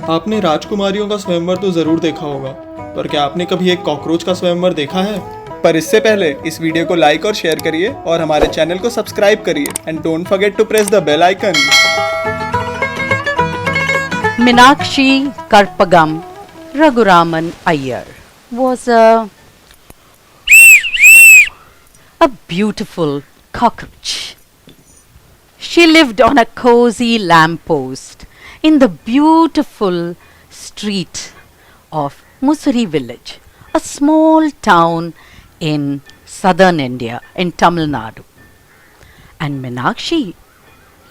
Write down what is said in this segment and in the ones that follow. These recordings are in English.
आपने राजकुमारियों का स्वयंवर तो जरूर देखा होगा, पर क्या आपने कभी एक कॉकरोच का स्वयंवर देखा है? पर इससे पहले इस वीडियो को लाइक और शेयर करिए और हमारे चैनल को सब्सक्राइब करिए and don't forget to press the bell icon. Meenakshi Karpagam Raghuraman Iyer was a beautiful cockroach. She lived on a cozy lamppost in the beautiful street of Mussoorie village, a small town in southern India, in Tamil Nadu. And Meenakshi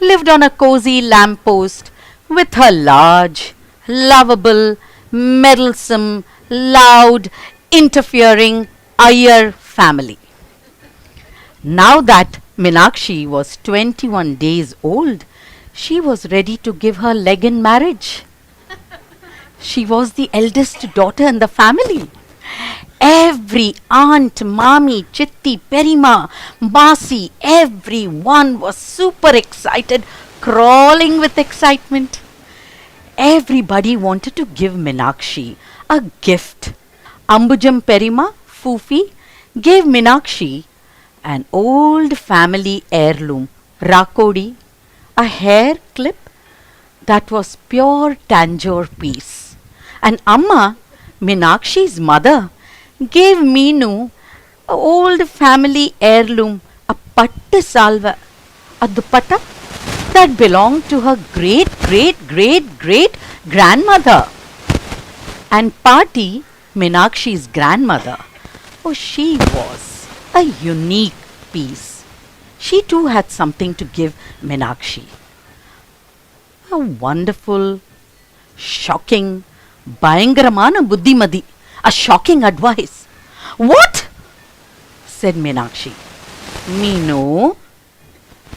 lived on a cozy lamppost with her large, lovable, meddlesome, loud, interfering Iyer family. Now that Meenakshi was 21 days old, she was ready to give her leg in marriage. She was the eldest daughter in the family. Every aunt, mommy, chitti, perima, masi, everyone was super excited, crawling with excitement. Everybody wanted to give Meenakshi a gift. Ambujam Perima, Fufi, gave Meenakshi an old family heirloom, Rakodi, a hair clip that was pure Tanjore piece. And Amma, Meenakshi's mother, gave Meenu a old family heirloom, a pattu salva, a dupatta that belonged to her great grandmother. And Pati, Meenakshi's grandmother, she was a unique piece. She too had something to give Meenakshi. A wonderful, shocking, Bayangaramana Buddhimadi, a shocking advice. What? Said Meenakshi. Meenu.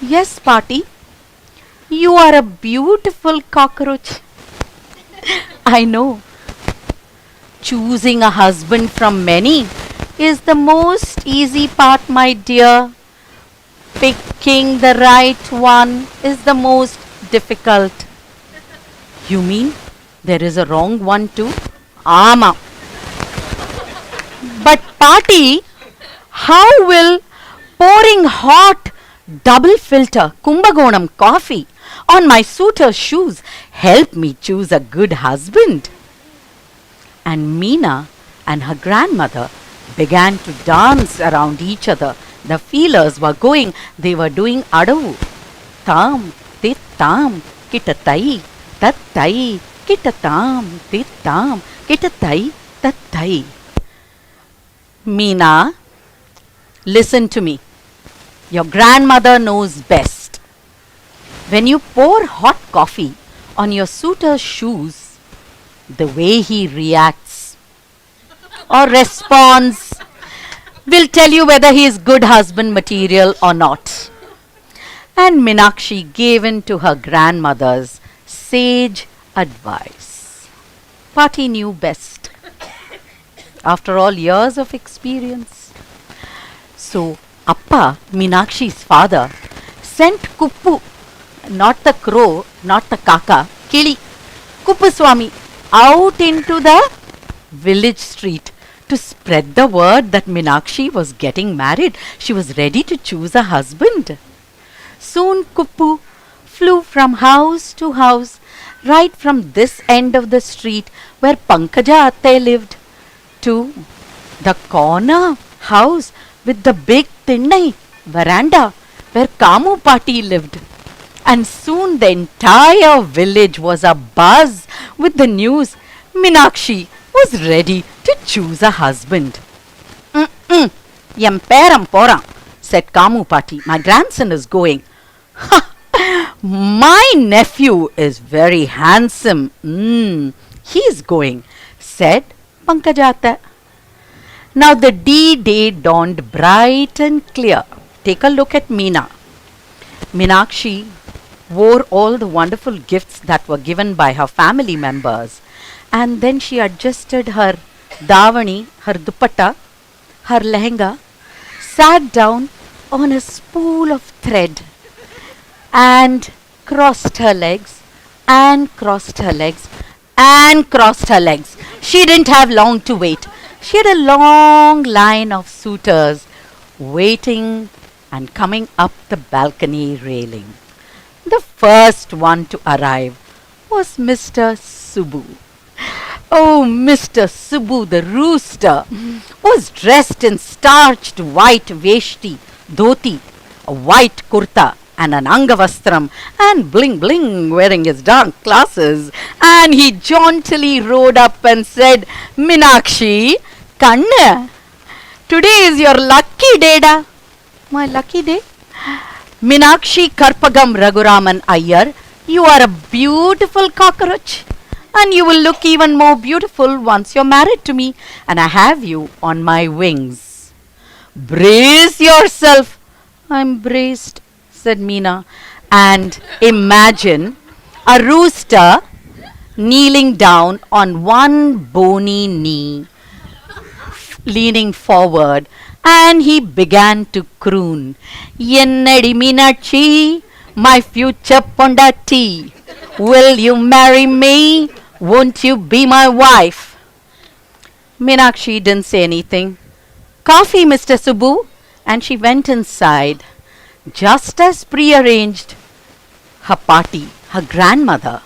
Yes, Pati. You are a beautiful cockroach. I know. Choosing a husband from many is the most easy part, my dear. Picking the right one is the most difficult. You mean there is a wrong one too? Ama. But Pati, how will pouring hot double filter Kumbagonam coffee on my suitor's shoes help me choose a good husband? And Meena and her grandmother began to dance around each other. The feelers were going, they were doing adavu. Tam, tit tam, kitatai, tattai, kitatam, tit tam, kitatai, tattai. Meena, listen to me. Your grandmother knows best. When you pour hot coffee on your suitor's shoes, the way he reacts or responds will tell you whether he is good husband material or not. And Meenakshi gave in to her grandmother's sage advice. Pati knew best. After all years of experience. So, Appa, Meenakshi's father, sent Kuppu, not the crow, not the kaka, Kili, Kuppuswami, out into the village street to spread the word that Meenakshi was getting married. She was ready to choose a husband. Soon Kuppu flew from house to house, right from this end of the street where Pankaja Atte lived, to the corner house with the big Tinnai veranda where Kamu Pati lived. And soon the entire village was abuzz with the news Meenakshi was ready to choose a husband. Yamperam pora, said Kamu Pati. My grandson is going. My nephew is very handsome. He is going, said Pankajata. Now the D-Day dawned bright and clear. Take a look at Meena. Meenakshi wore all the wonderful gifts that were given by her family members, and then she adjusted her davani, her dupatta, her lehenga, sat down on a spool of thread and crossed her legs and crossed her legs. She didn't have long to wait. She had a long line of suitors waiting and coming up the balcony railing. The first one to arrive was Mr. Subbu. Oh, Mr. Subbu the rooster was dressed in starched white veshti, dhoti, a white kurta and an angavastram and bling bling wearing his dark glasses, and he jauntily rode up and said, Minakshi, Kanna, today is your lucky day da. My lucky day? Minakshi Karpagam Raghuraman Iyer, you are a beautiful cockroach, and you will look even more beautiful once you're married to me, and I have you on my wings. Brace yourself. I'm braced, said Meena. And imagine a rooster kneeling down on one bony knee, leaning forward, and he began to croon, Yennadi Meenakshi, my future Pondati, will you marry me? Won't you be my wife? Meenakshi didn't say anything. Coffee, Mr. Subbu. And she went inside. Just as prearranged, her party, her grandmother,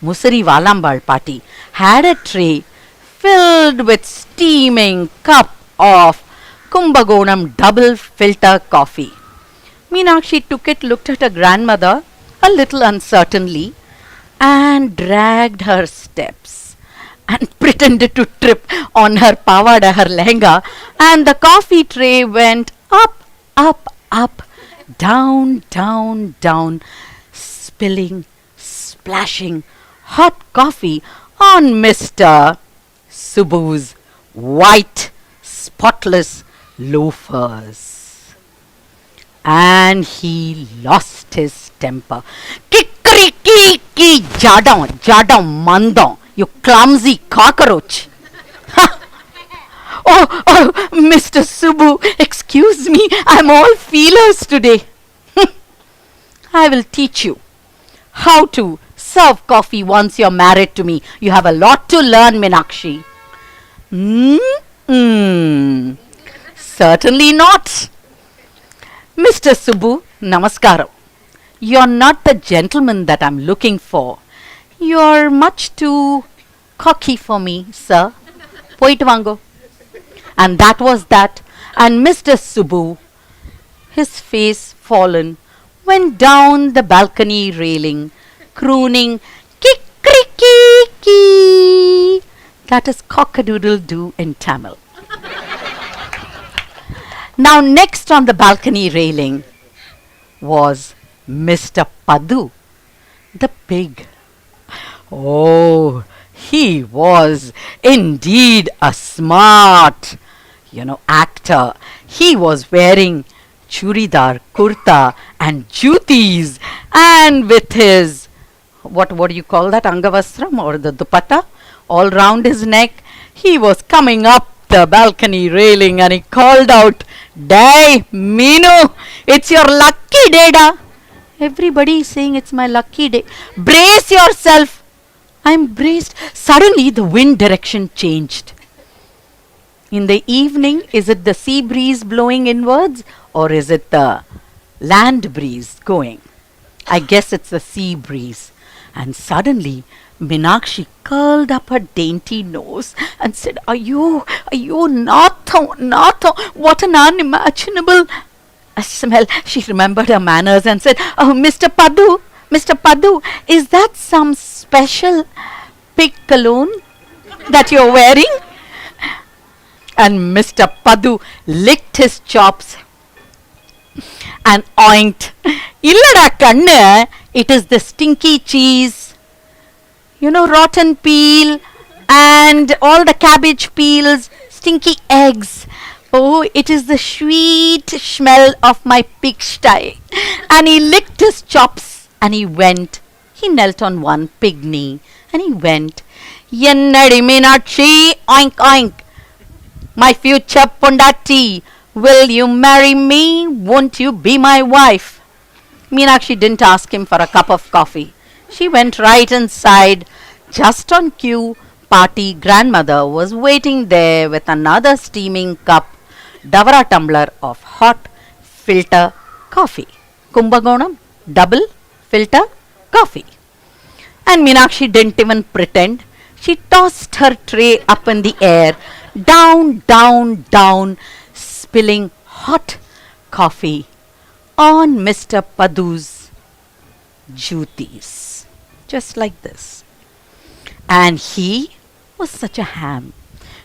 Musari Valambal party, had a tray filled with steaming cup of Kumbagonam double filter coffee. Meenakshi took it, looked at her grandmother a little uncertainly, and dragged her steps and pretended to trip on her pavada, her lehenga, and the coffee tray went up, up, up, down, down, down, spilling, splashing hot coffee on Mr. Subbu's white, spotless loafers. And he lost his temper. Kikriki jadam mandon, you clumsy cockroach. Oh, Mr. Subbu, excuse me, I'm all feelers today. I will teach you how to serve coffee once you're married to me. You have a lot to learn, Meenakshi. Certainly not. Mr. Subbu, namaskaram. You're not the gentleman that I'm looking for. You're much too cocky for me, sir. Poitu vango. And that was that. And Mr. Subbu, his face fallen, went down the balcony railing, crooning kikriki. That is cock-a-doodle-doo in Tamil. Now next on the balcony railing was Mr. Padu, the pig. Oh, he was indeed a smart, actor. He was wearing churidar, kurta and jutis, and with his, what do you call that, angavastram or the dupatta, all round his neck. He was coming up the balcony railing and he called out, Day, Meenu, it's your lucky day da. Everybody is saying it's my lucky day. Brace yourself. I'm braced. Suddenly the wind direction changed. In the evening, is it the sea breeze blowing inwards or is it the land breeze going? I guess it's the sea breeze. And suddenly Meenakshi curled up her dainty nose and said, Ayyo, Natho, what an unimaginable smell. She remembered her manners and said, Oh, Mr. Padu, is that some special pig cologne that you're wearing? And Mr. Padu licked his chops and oinked. Illada kanne, it is the stinky cheese, rotten peel and all the cabbage peels, stinky eggs. Oh, it is the sweet smell of my pigsty. And he licked his chops and he knelt on one pig knee and he went, Yennadi Meenakshi, oink oink, my future Pondati, will you marry me? Won't you be my wife? Meenakshi didn't ask him for a cup of coffee. She went right inside, just on cue, party grandmother was waiting there with another steaming cup, Davara tumbler of hot filter coffee. Kumbagonam, double filter coffee. And Meenakshi didn't even pretend. She tossed her tray up in the air, down, down, down, spilling hot coffee on Mr. Padu's jutis. Just like this. And he was such a ham.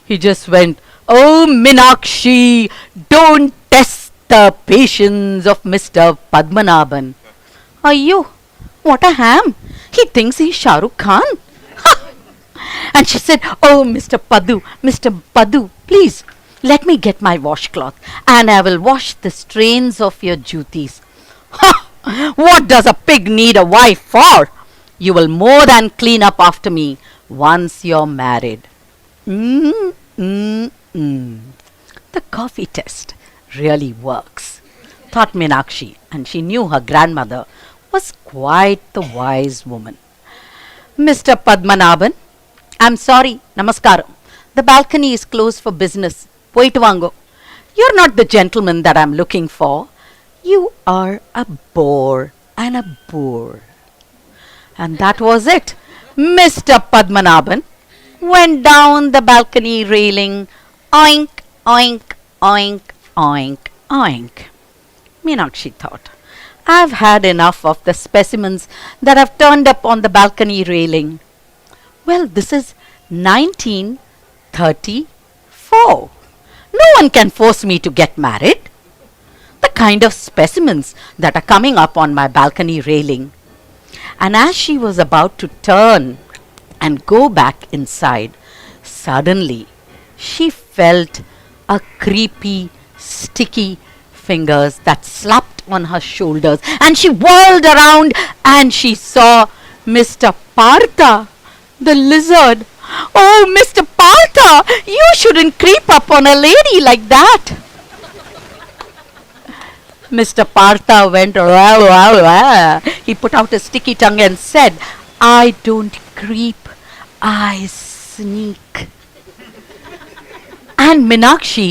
He just went, "Oh, Meenakshi, don't test the patience of Mr. Padmanabhan." Ayyo, what a ham. He thinks he's Shah Rukh Khan. And she said, "Oh, Mr. Padu, please, let me get my washcloth and I will wash the stains of your jutis." "Ha! What does a pig need a wife for? You will more than clean up after me once you're married." The coffee test really works, thought Meenakshi, and she knew her grandmother was quite the wise woman. "Mr. Padmanabhan, I'm sorry, namaskaram. The balcony is closed for business. Poitu vango. You're not the gentleman that I'm looking for. You are a bore and a bore." And that was it. Mr. Padmanabhan went down the balcony railing, oink, oink, oink, oink, oink. Meenakshi thought, "I've had enough of the specimens that have turned up on the balcony railing. Well, this is 1934. No one can force me to get married. The kind of specimens that are coming up on my balcony railing." And as she was about to turn and go back inside, suddenly she felt a creepy, sticky fingers that slapped on her shoulders, and she whirled around and she saw Mr. Partha, the lizard. "Oh, Mr. Partha, you shouldn't creep up on a lady like that." Mr. Partha went, "Rah, rah, rah." He put out his sticky tongue and said, "I don't creep, I sneak." And Meenakshi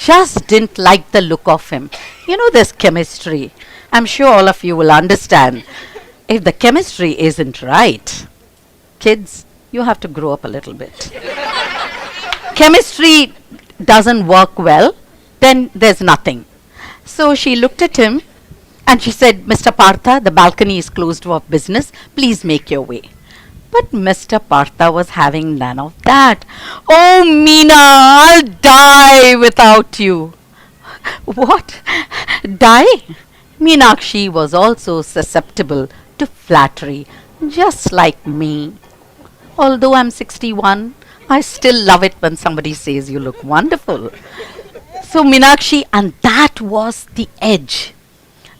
just didn't like the look of him. You know, this chemistry. I'm sure all of you will understand. If the chemistry isn't right, kids, you have to grow up a little bit. Chemistry doesn't work well, then there's nothing. So she looked at him and she said, "Mr. Partha, the balcony is closed for business. Please make your way." But Mr. Partha was having none of that. "Oh, Meena, I'll die without you." "What? Die?" Meenakshi was also susceptible to flattery, just like me. Although I'm 61, I still love it when somebody says you look wonderful. So Meenakshi, and that was the edge,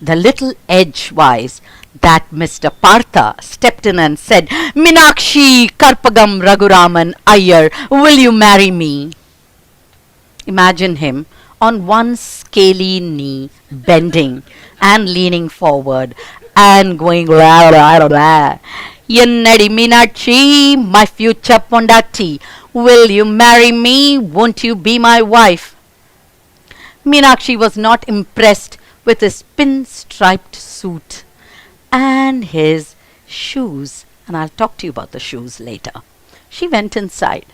the little edge wise, that Mr. Partha stepped in and said, "Meenakshi Karpagam Raghuraman Iyer, will you marry me?" Imagine him on one scaly knee, bending and leaning forward and going, "Rah, rah, rah. Yennadi Meenakshi, my future pondati, will you marry me? Won't you be my wife?" Meenakshi was not impressed with his pin-striped suit and his shoes, and I'll talk to you about the shoes later. She went inside.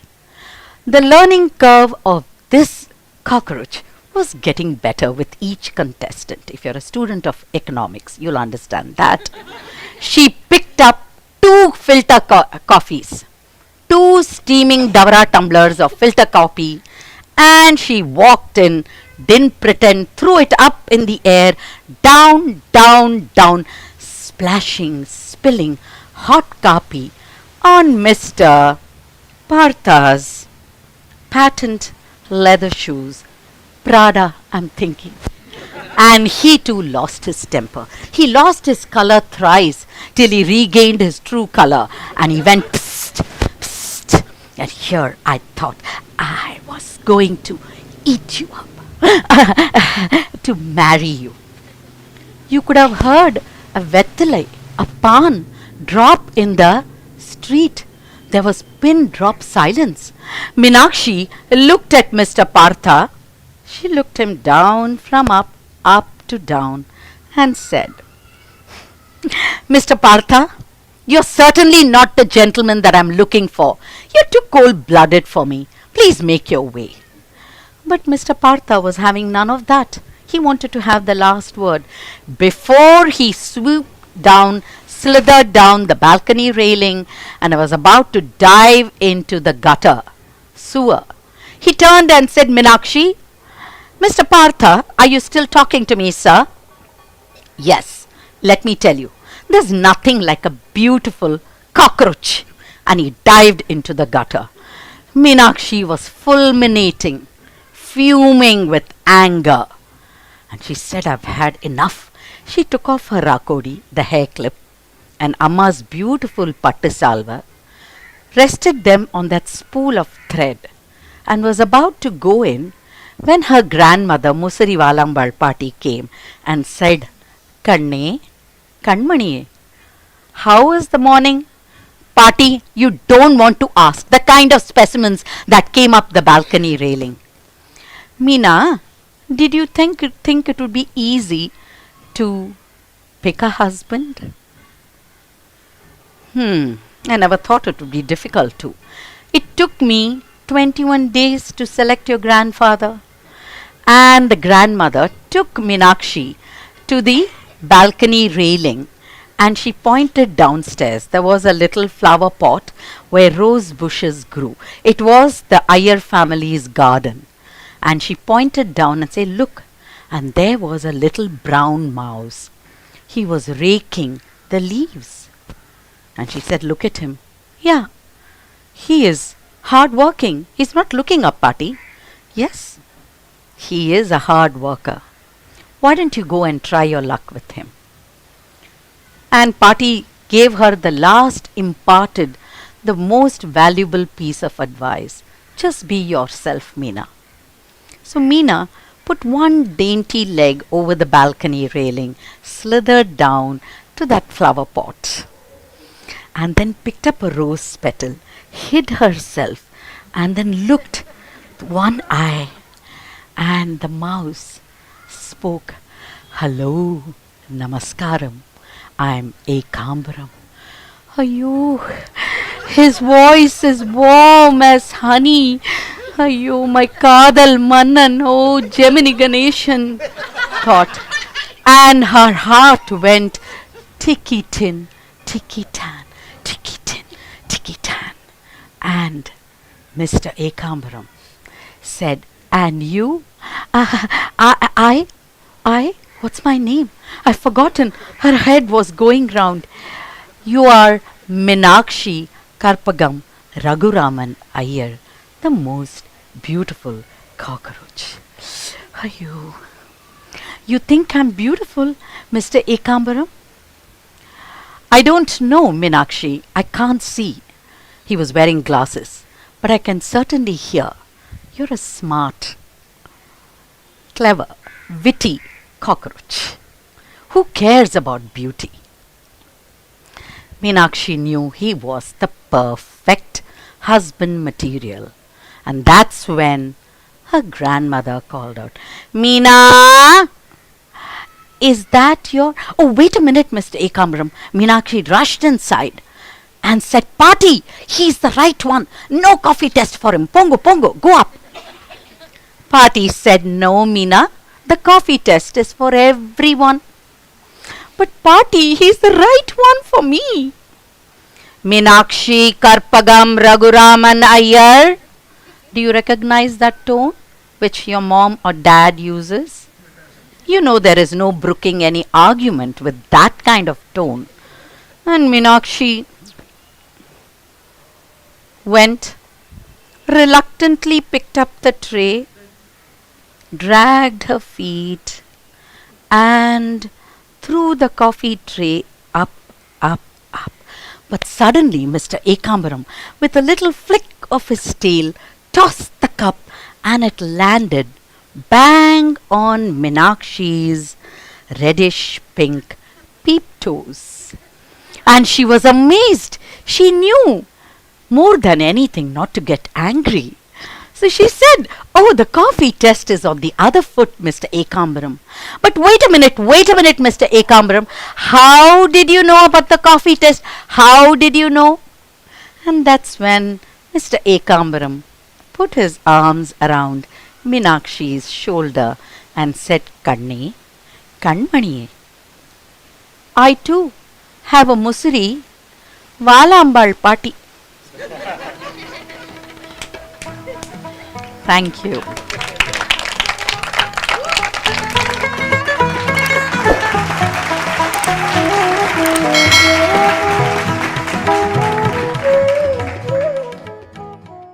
The learning curve of this cockroach was getting better with each contestant. If you're a student of economics, you'll understand that. She picked up 2 filter coffees, 2 steaming Davara tumblers of filter coffee, and she walked in, didn't pretend, threw it up in the air, down, down, down, splashing, spilling hot coffee on Mr. Partha's patent leather shoes. Prada, I'm thinking. And he too lost his temper. He lost his color thrice till he regained his true color, and he went psst, psst. And here I thought I was going to eat you up, to marry you. You could have heard a vettalai, a pan, drop in the street. There was pin drop silence. Meenakshi looked at Mr. Partha. She looked him down from up to down and said, Mr. Partha, you're certainly not the gentleman that I'm looking for. You're too cold-blooded for me. Please make your way. But Mr. Partha was having none of that. He wanted to have the last word. Before he slithered down the balcony railing and was about to dive into the sewer, he turned and said, Meenakshi, Mr. Partha, are you still talking to me, sir? Yes, let me tell you, there's nothing like a beautiful cockroach. And he dived into the gutter. Meenakshi was fulminating, fuming with anger. And she said, I've had enough. She took off her rakodi, the hair clip, and Amma's beautiful pattu salva, rested them on that spool of thread, and was about to go in when her grandmother Musari Valambal Party came and said, Kanne, Kanmani, how is the morning? Party, you don't want to ask the kind of specimens that came up the balcony railing. Meena, did you think it would be easy to pick a husband? I never thought it would be difficult to. It took me 21 days to select your grandfather. And the grandmother took Meenakshi to the balcony railing and she pointed downstairs. There was a little flower pot where rose bushes grew. It was the Iyer family's garden. And she pointed down and said, look, and there was a little brown mouse. He was raking the leaves. And she said, look at him. Yeah, he is hard working. He's not looking up, Patti. Yes, he is a hard worker. Why don't you go and try your luck with him? And Patti gave her the last imparted, the most valuable piece of advice. Just be yourself, Meena. So Meena put one dainty leg over the balcony railing, slithered down to that flower pot, and then picked up a rose petal, hid herself, and then looked with one eye, and the mouse spoke, Hello, Namaskaram, I'm Ekambaram. Ayyo, his voice is warm as honey. Ayyo, my Kadal Mannan, oh Gemini Ganeshan, thought. And her heart went tiki-tin, tiki-tan, tiki-tin, tiki-tan. And Mr. Ekambaram said, and you? I, what's my name? I've forgotten. Her head was going round. You are Meenakshi Karpagam Raghuraman Iyer, the most beautiful cockroach. Ayyo. You think I'm beautiful, Mr. Ekambaram? I don't know, Meenakshi. I can't see. He was wearing glasses, but I can certainly hear. You're a smart, clever, witty cockroach. Who cares about beauty? Meenakshi knew he was the perfect husband material. And that's when her grandmother called out, Meena, is that your... Oh, wait a minute, Mr. Ekambaram. Meenakshi rushed inside and said, Patti, he's the right one. No coffee test for him. Pongo, pongo, go up. Patti said, no, Meena, the coffee test is for everyone. But Patti, he's the right one for me. Meenakshi Karpagam Raghuraman Iyer. Do you recognize that tone which your mom or dad uses? You know there is no brooking any argument with that kind of tone. And Meenakshi went, reluctantly picked up the tray, dragged her feet, and threw the coffee tray up, up, up. But suddenly Mr. Ekambaram, with a little flick of his tail, tossed the cup and it landed bang on Meenakshi's reddish pink peep toes. And she was amazed. She knew more than anything not to get angry. So she said, "Oh, the coffee test is on the other foot, Mr. Ekambaram." "But wait a minute, Mr. Ekambaram. How did you know about the coffee test? How did you know?" And that's when Mr. Ekambaram put his arms around Meenakshi's shoulder and said, "Kanne, Kanmaniye, I too have a musuri Valambal party." Thank you.